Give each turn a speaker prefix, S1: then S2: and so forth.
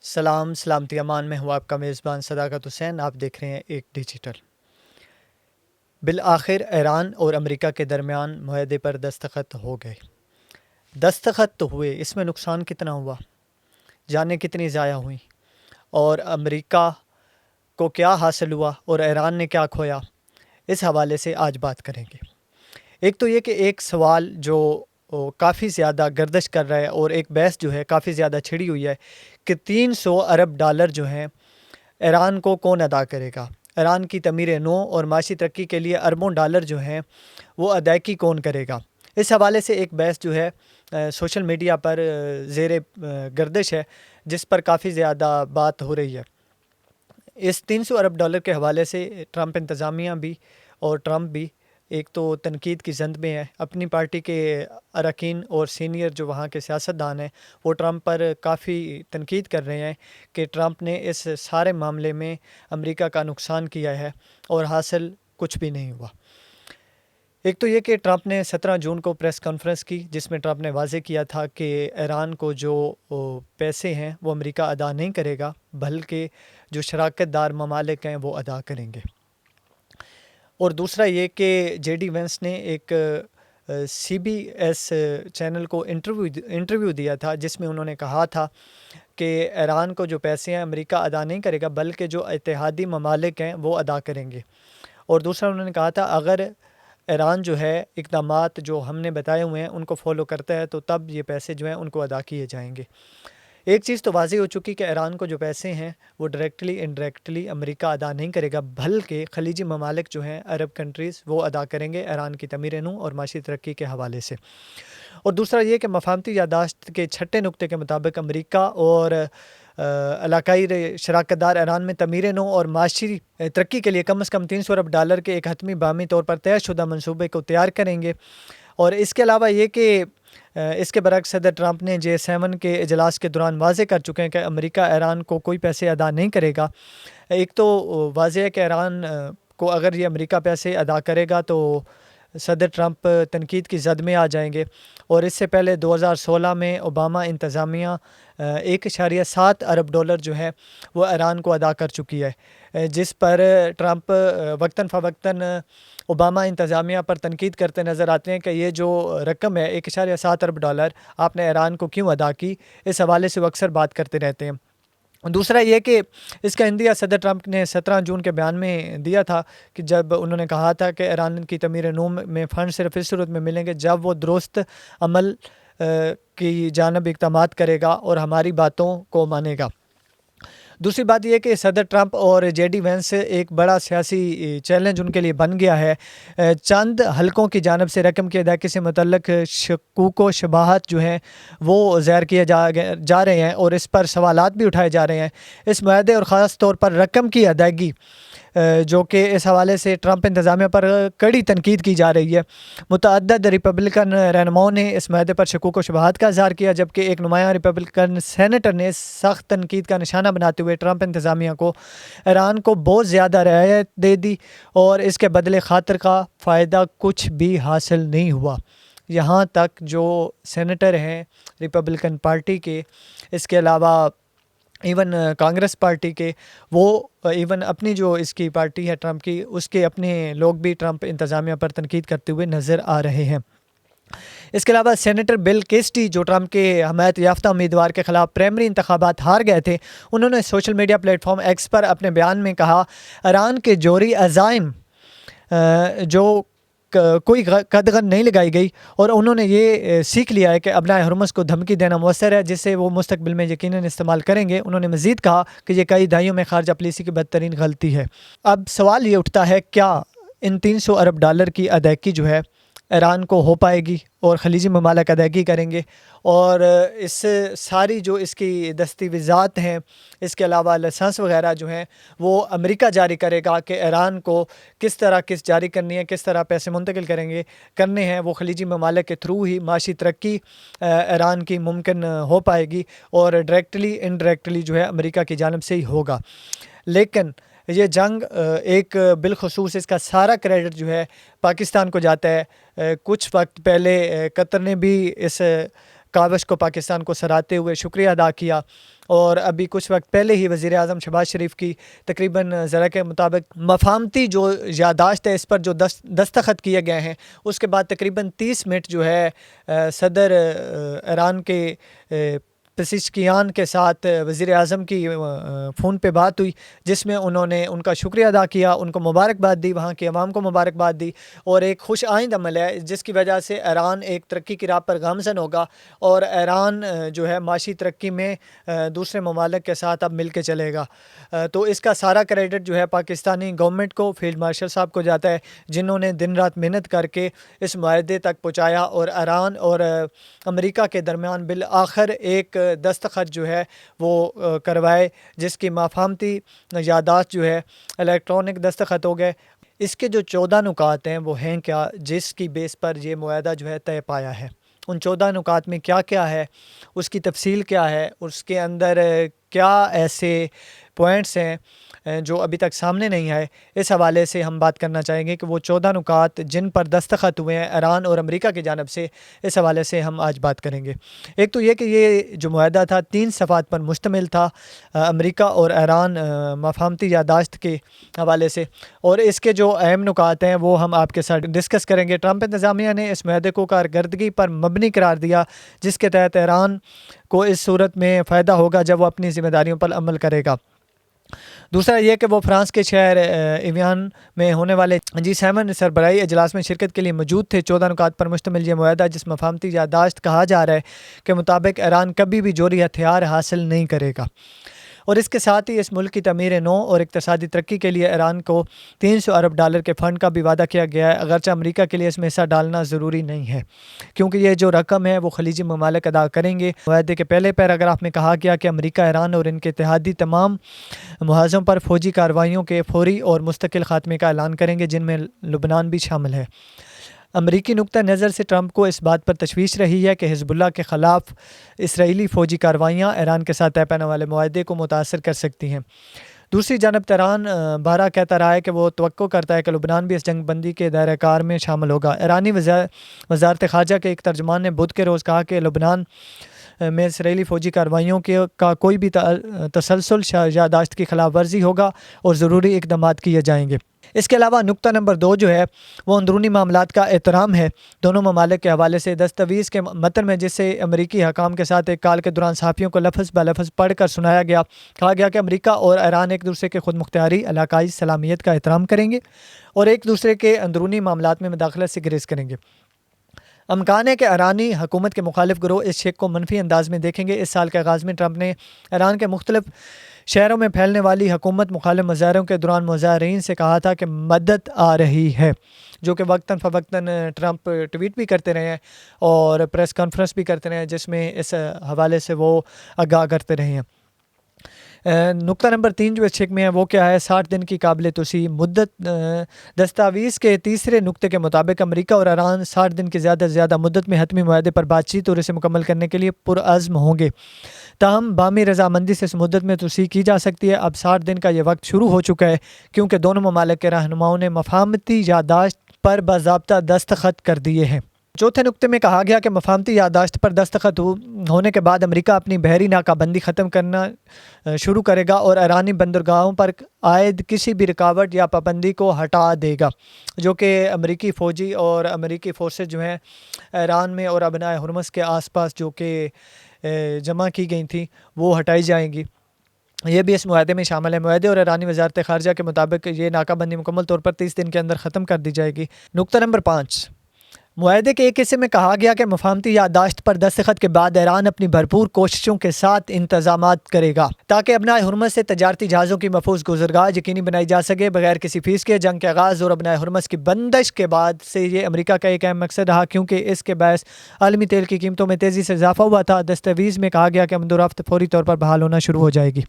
S1: سلام سلامتی امان میں ہوں آپ کا میزبان صداقت حسین. آپ دیکھ رہے ہیں ایک ڈیجیٹل. بالآخر ایران اور امریکہ کے درمیان معاہدے پر دستخط ہو گئے. دستخط تو ہوئے، اس میں نقصان کتنا ہوا، جانیں کتنی ضائع ہوئیں، اور امریکہ کو کیا حاصل ہوا اور ایران نے کیا کھویا، اس حوالے سے آج بات کریں گے. ایک تو یہ کہ ایک سوال جو کافی زیادہ گردش کر رہا ہے اور ایک بحث جو ہے کافی زیادہ چھڑی ہوئی ہے کہ 300 ارب ڈالر جو ہیں ایران کو کون ادا کرے گا. ایران کی تعمیر نو اور معاشی ترقی کے لیے اربوں ڈالر جو ہیں وہ ادائیگی کون کرے گا. اس حوالے سے ایک بحث جو ہے سوشل میڈیا پر زیر گردش ہے، جس پر کافی زیادہ بات ہو رہی ہے. اس 300 ارب ڈالر کے حوالے سے ٹرمپ انتظامیہ بھی اور ٹرمپ بھی ایک تو تنقید کی زند میں ہے. اپنی پارٹی کے اراکین اور سینئر جو وہاں کے سیاستدان ہیں وہ ٹرمپ پر کافی تنقید کر رہے ہیں کہ ٹرمپ نے اس سارے معاملے میں امریکہ کا نقصان کیا ہے اور حاصل کچھ بھی نہیں ہوا. ایک تو یہ کہ ٹرمپ نے 17 جون کو پریس کانفرنس کی، جس میں ٹرمپ نے واضح کیا تھا کہ ایران کو جو پیسے ہیں وہ امریکہ ادا نہیں کرے گا، بلکہ جو شراکت دار ممالک ہیں وہ ادا کریں گے. اور دوسرا یہ کہ جے ڈی وینس نے ایک سی بی ایس چینل کو انٹرویو دیا تھا، جس میں انہوں نے کہا تھا کہ ایران کو جو پیسے ہیں امریکہ ادا نہیں کرے گا، بلکہ جو اتحادی ممالک ہیں وہ ادا کریں گے. اور دوسرا انہوں نے کہا تھا اگر ایران جو ہے اقدامات جو ہم نے بتائے ہوئے ہیں ان کو فالو کرتا ہے تو تب یہ پیسے جو ہیں ان کو ادا کیے جائیں گے. ایک چیز تو واضح ہو چکی کہ ایران کو جو پیسے ہیں وہ ڈائریکٹلی انڈائریکٹلی امریکہ ادا نہیں کرے گا، بلکہ خلیجی ممالک جو ہیں عرب کنٹریز وہ ادا کریں گے ایران کی تعمیر نو اور معاشی ترقی کے حوالے سے. اور دوسرا یہ کہ مفاہمتی یادداشت کے 6 نقطے کے مطابق امریکہ اور علاقائی شراکت دار ایران میں تعمیر نو اور معاشی ترقی کے لیے کم از کم 300 ارب ڈالر کے ایک حتمی باہمی طور پر طے شدہ منصوبے کو تیار کریں گے. اور اس کے علاوہ یہ کہ اس کے برعکس صدر ٹرمپ نے G7 کے اجلاس کے دوران واضح کر چکے ہیں کہ امریکہ ایران کو کوئی پیسے ادا نہیں کرے گا. ایک تو واضح ہے کہ ایران کو اگر یہ امریکہ پیسے ادا کرے گا تو صدر ٹرمپ تنقید کی زد میں آ جائیں گے. اور اس سے پہلے 2016 میں اوباما انتظامیہ 1.7 ارب ڈالر جو ہے وہ ایران کو ادا کر چکی ہے، جس پر ٹرمپ وقتاً فوقتاً اوباما انتظامیہ پر تنقید کرتے نظر آتے ہیں کہ یہ جو رقم ہے 1.7 ارب ڈالر آپ نے ایران کو کیوں ادا کی. اس حوالے سے وہ اکثر بات کرتے رہتے ہیں. دوسرا یہ کہ اس کا عندیہ صدر ٹرمپ نے 17 جون کے بیان میں دیا تھا کہ جب انہوں نے کہا تھا کہ ایران کی تعمیر نو میں فنڈ صرف اس صورت میں ملیں گے جب وہ درست عمل کی جانب اقدامات کرے گا اور ہماری باتوں کو مانے گا. دوسری بات یہ کہ صدر ٹرمپ اور جے ڈی وینس ایک بڑا سیاسی چیلنج ان کے لیے بن گیا ہے. چند حلقوں کی جانب سے رقم کی ادائیگی سے متعلق شکوک و شبہات جو ہیں وہ ظاہر کیے جا رہے ہیں اور اس پر سوالات بھی اٹھائے جا رہے ہیں. اس معاہدے اور خاص طور پر رقم کی ادائیگی جو کہ اس حوالے سے ٹرمپ انتظامیہ پر کڑی تنقید کی جا رہی ہے. متعدد ریپبلکن رہنماؤں نے اس معاہدے پر شکوک و شبہات کا اظہار کیا، جبکہ ایک نمایاں ریپبلکن سینیٹر نے سخت تنقید کا نشانہ بناتے ہوئے ٹرمپ انتظامیہ کو ایران کو بہت زیادہ رعایت دے دی اور اس کے بدلے خاطر کا فائدہ کچھ بھی حاصل نہیں ہوا. یہاں تک جو سینیٹر ہیں ریپبلکن پارٹی کے، اس کے علاوہ ایون کانگریس پارٹی کے، وہ ایون اپنی جو اس کی پارٹی ہے ٹرمپ کی، اس کے اپنے لوگ بھی ٹرمپ انتظامیہ پر تنقید کرتے ہوئے نظر آ رہے ہیں. اس کے علاوہ سینیٹر بل کیسٹی جو ٹرمپ کے حمایت یافتہ امیدوار کے خلاف پرائمری انتخابات ہار گئے تھے، انہوں نے سوشل میڈیا پلیٹ فارم ایکس پر اپنے بیان میں کہا ایران کے جوہری عزائم جو کوئی قدغن نہیں لگائی گئی، اور انہوں نے یہ سیکھ لیا ہے کہ ابناء حرمس کو دھمکی دینا مؤثر ہے جسے وہ مستقبل میں یقیناً استعمال کریں گے. انہوں نے مزید کہا کہ یہ کئی دہائیوں میں خارجہ پالیسی کی بدترین غلطی ہے. اب سوال یہ اٹھتا ہے کیا ان 300 ارب ڈالر کی ادائیگی جو ہے ایران کو ہو پائے گی اور خلیجی ممالک ادائیگی کریں گے؟ اور اس ساری جو اس کی دستاویزات ہیں، اس کے علاوہ لائسنس وغیرہ جو ہیں وہ امریکہ جاری کرے گا کہ ایران کو کس طرح جاری کرنی ہے، کس طرح پیسے منتقل کرنے ہیں. وہ خلیجی ممالک کے تھرو ہی معاشی ترقی ایران کی ممکن ہو پائے گی اور ڈائریکٹلی انڈائریکٹلی جو ہے امریکہ کی جانب سے ہی ہوگا. لیکن یہ جنگ ایک بالخصوص اس کا سارا کریڈٹ جو ہے پاکستان کو جاتا ہے. کچھ وقت پہلے قطر نے بھی اس کاوش کو پاکستان کو سراہتے ہوئے شکریہ ادا کیا، اور ابھی کچھ وقت پہلے ہی وزیر اعظم شہباز شریف کی تقریباً ذرا کے مطابق مفاہمتی جو یادداشت ہے اس پر جو دستخط کیے گئے ہیں، اس کے بعد تقریباً 30 منٹ جو ہے صدر ایران کے پزشکیان کے ساتھ وزیر اعظم کی فون پہ بات ہوئی، جس میں انہوں نے ان کا شکریہ ادا کیا، ان کو مبارکباد دی، وہاں کی عوام کو مبارکباد دی، اور ایک خوش آئند عمل ہے جس کی وجہ سے ایران ایک ترقی کی راہ پر گامزن ہوگا، اور ایران جو ہے معاشی ترقی میں دوسرے ممالک کے ساتھ اب مل کے چلے گا۔ تو اس کا سارا کریڈٹ جو ہے پاکستانی گورنمنٹ کو، فیلڈ مارشل صاحب کو جاتا ہے، جنہوں نے دن رات محنت کر کے اس معاہدے تک پہنچایا، اور ایران اور امریکہ کے درمیان بالآخر ایک دستخط جو ہے وہ کروائے، جس کی مفاہمتی یادداشت جو ہے الیکٹرانک دستخط ہو گئے۔ اس کے جو 14 نکات ہیں وہ ہیں کیا، جس کی بیس پر یہ معاہدہ جو ہے طے پایا ہے؟ ان 14 نکات میں کیا کیا ہے، اس کی تفصیل کیا ہے، اس کے اندر کیا ایسے پوائنٹس ہیں جو ابھی تک سامنے نہیں آئے، اس حوالے سے ہم بات کرنا چاہیں گے کہ وہ 14 نکات جن پر دستخط ہوئے ہیں ایران اور امریکہ کی جانب سے، اس حوالے سے ہم آج بات کریں گے۔ ایک تو یہ کہ یہ جو معاہدہ تھا 3 صفحات پر مشتمل تھا، امریکہ اور ایران مفاہمتی یادداشت کے حوالے سے، اور اس کے جو اہم نکات ہیں وہ ہم آپ کے ساتھ ڈسکس کریں گے۔ ٹرمپ انتظامیہ نے اس معاہدے کو کارکردگی پر مبنی قرار دیا، جس کے تحت ایران کو اس صورت میں فائدہ ہوگا جب وہ اپنی ذمہ داریوں پر عمل کرے گا۔ دوسرا یہ کہ وہ فرانس کے شہر ایویان میں ہونے والے G7 سربراہی اجلاس میں شرکت کے لیے موجود تھے۔ 14 نکات پر مشتمل یہ معاہدہ، جس مفاہمتی یادداشت کہا جا رہا ہے، کے مطابق ایران کبھی بھی جوہری ہتھیار حاصل نہیں کرے گا، اور اس کے ساتھ ہی اس ملک کی تعمیر نو اور اقتصادی ترقی کے لیے ایران کو $300 ارب کے فنڈ کا بھی وعدہ کیا گیا ہے، اگرچہ امریکہ کے لیے اس میں حصہ ڈالنا ضروری نہیں ہے، کیونکہ یہ جو رقم ہے وہ خلیجی ممالک ادا کریں گے۔ معاہدے کے پہلے پیراگراف میں کہا گیا کہ امریکہ، ایران اور ان کے اتحادی تمام محاذوں پر فوجی کارروائیوں کے فوری اور مستقل خاتمے کا اعلان کریں گے، جن میں لبنان بھی شامل ہے۔ امریکی نقطہ نظر سے ٹرمپ کو اس بات پر تشویش رہی ہے کہ حزب اللہ کے خلاف اسرائیلی فوجی کارروائیاں ایران کے ساتھ طے پانے والے معاہدے کو متاثر کر سکتی ہیں۔ دوسری جانب تیران بارہ کہتا رہا ہے کہ وہ توقع کرتا ہے کہ لبنان بھی اس جنگ بندی کے دائرہ کار میں شامل ہوگا۔ ایرانی وزارت خارجہ کے ایک ترجمان نے بدھ کے روز کہا کہ لبنان میں اسرائیلی فوجی کارروائیوں کا کوئی بھی تسلسل یادداشت کی خلاف ورزی ہوگا اور ضروری اقدامات کیے جائیں گے۔ اس کے علاوہ نقطہ نمبر 2 جو ہے وہ اندرونی معاملات کا احترام ہے۔ دونوں ممالک کے حوالے سے دستاویز کے متن میں، جسے امریکی حکام کے ساتھ ایک کال کے دوران صحافیوں کو لفظ بلفظ پڑھ کر سنایا گیا، کہا گیا کہ امریکہ اور ایران ایک دوسرے کے خود مختاری علاقائی سلامیت کا احترام کریں گے اور ایک دوسرے کے اندرونی معاملات میں مداخلت سے گریز کریں گے۔ امکان ہے کہ ایرانی حکومت کے مخالف گروہ اس شک کو منفی انداز میں دیکھیں گے۔ اس سال کے آغاز میں ٹرمپ نے ایران کے مختلف شہروں میں پھیلنے والی حکومت مخالف مظاہروں کے دوران مظاہرین سے کہا تھا کہ مدد آ رہی ہے، جو کہ وقتاً فوقتاً ٹرمپ ٹویٹ بھی کرتے رہے ہیں اور پریس کانفرنس بھی کرتے رہے ہیں، جس میں اس حوالے سے وہ آگاہ کرتے رہے ہیں۔ نقطہ نمبر 3 جو اس چیک میں ہے وہ کیا ہے؟ 60 دن کی قابل توسیع مدت۔ دستاویز کے تیسرے نقطے کے مطابق امریکہ اور ایران 60 دن کی زیادہ سے زیادہ مدت میں حتمی معاہدے پر بات چیت اور اسے مکمل کرنے کے لیے پرعزم ہوں گے۔ تاہم باہمی رضامندی سے اس مدت میں توسیع کی جا سکتی ہے۔ اب 60 دن کا یہ وقت شروع ہو چکا ہے، کیونکہ دونوں ممالک کے رہنماؤں نے مفاہمتی یادداشت پر باضابطہ دستخط کر دیے ہیں۔ چوتھے نقطے میں کہا گیا کہ مفاہمتی یادداشت پر دستخط ہونے کے بعد امریکہ اپنی بحری ناکہ بندی ختم کرنا شروع کرے گا اور ایرانی بندرگاہوں پر عائد کسی بھی رکاوٹ یا پابندی کو ہٹا دے گا، جو کہ امریکی فوجی اور امریکی فورسز جو ہیں ایران میں اور ابنائے ہرمز کے آس پاس جو کہ جمع کی گئی تھیں وہ ہٹائی جائیں گی۔ یہ بھی اس معاہدے میں شامل ہے۔ معاہدے اور ایرانی وزارت خارجہ کے مطابق یہ ناکہ بندی مکمل طور پر 30 دن کے اندر ختم کر دی جائے گی۔ نقطہ نمبر 5، معاہدے کے ایک حصے میں کہا گیا کہ مفاہمتی یادداشت پر دستخط کے بعد ایران اپنی بھرپور کوششوں کے ساتھ انتظامات کرے گا تاکہ ابنائے ہرمز سے تجارتی جہازوں کی محفوظ گزرگاہ یقینی بنائی جا سکے بغیر کسی فیس کے۔ جنگ کے آغاز اور ابنائے ہرمز کی بندش کے بعد سے یہ امریکہ کا ایک اہم مقصد رہا، کیونکہ اس کے باعث عالمی تیل کی قیمتوں میں تیزی سے اضافہ ہوا تھا۔ دستاویز میں کہا گیا کہ آمد و رفت فوری طور پر بحال ہونا شروع ہو جائے گی۔